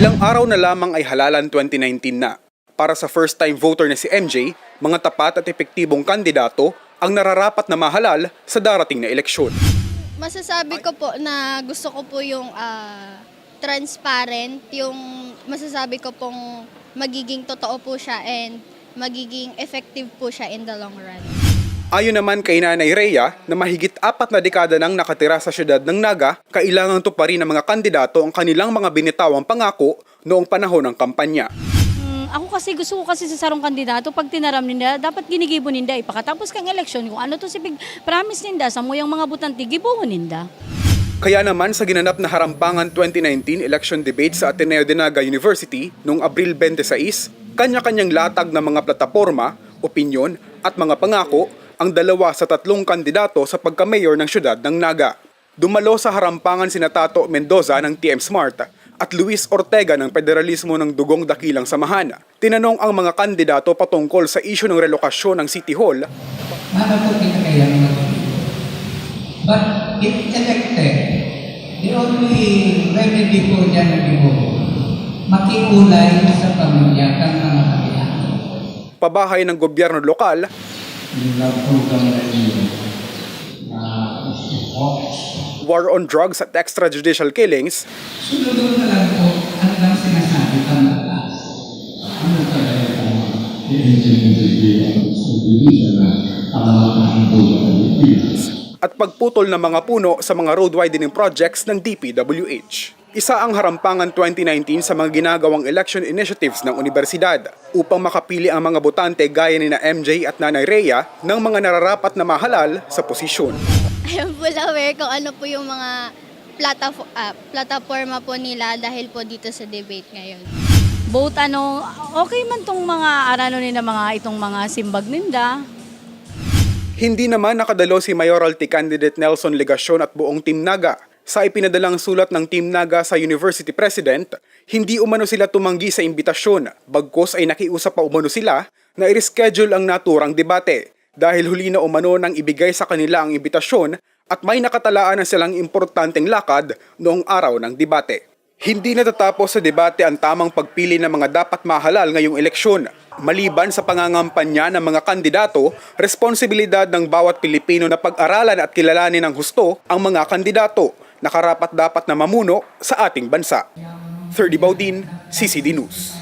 Ilang araw na lamang ay halalan 2019 na. Para sa first-time voter na si MJ, mga tapat at epektibong kandidato ang nararapat na mahalal sa darating na eleksyon. Masasabi ko po na gusto ko po yung transparent, yung masasabi ko pong magiging totoo po siya and magiging effective po siya in the long run. Ayon naman kay Nanay Rhea na mahigit 4 na dekada nang nakatira sa siyudad ng Naga, kailangang tuparin ng mga kandidato ang kanilang mga binitawang pangako noong panahon ng kampanya. Ako kasi gusto ko kasi sa sarong kandidato, pag tinaram ninda, dapat ginigibo ninda. Ipakatapos kang eleksyon, kung ano to si big promise ninda, sa muyang mga butante, gibuhon ninda. Kaya naman sa ginanap na Harampangan 2019 election debate sa ADNU Naga University noong Abril 26, kanya-kanyang latag ng mga plataporma, opinyon at mga pangako ang 2 sa 3 kandidato sa pagka-mayor ng siyudad ng Naga. Dumalo sa Harampangan sina Tato Mendoza ng TM Smart at Luis Ortega ng Federalismo ng Dugong Dakilang Samahan. Tinanong ang mga kandidato patungkol sa isyu ng relokasyon ng City Hall. Makakapagpita kaya naman. But if elected, the only remedy po dyan na makikulay sa pamilya ng mga kabilang. Pabahay ng gobyerno lokal. War on drugs at extrajudicial killings. Sunod na lang po hanggang sinasabi kang mataas. Ano talaga ang at pagputol ng mga puno sa mga road widening projects ng DPWH. Isa ang Harampangan 2019 sa mga ginagawang election initiatives ng universidad upang makapili ang mga botante gaya ni na MJ at Nanay Rhea ng mga nararapat na mahalal sa posisyon. I'm full aware kung ano po yung mga plataforma po nila dahil po dito sa debate ngayon. Both okay man tong mga arano nila mga itong mga simbag ninda. Hindi naman nakadalo si Mayoralty candidate Nelson Legacion at buong Team Naga. Sa ipinadalang sulat ng Team Naga sa University President, hindi umano sila tumanggi sa imbitasyon, bagkus ay nakiusap pa umano sila na i-reschedule ang naturang debate dahil huli na umano nang ibigay sa kanila ang imbitasyon at may nakatalaan na silang importanteng lakad noong araw ng debate. Hindi natatapos sa debate ang tamang pagpili ng mga dapat mahalal ngayong eleksyon. Maliban sa pangangampanya ng mga kandidato, responsibilidad ng bawat Pilipino na pag-aralan at kilalanin ng husto ang mga kandidato na karapat-dapat na mamuno sa ating bansa. Thirdy Baudin, CCDNews.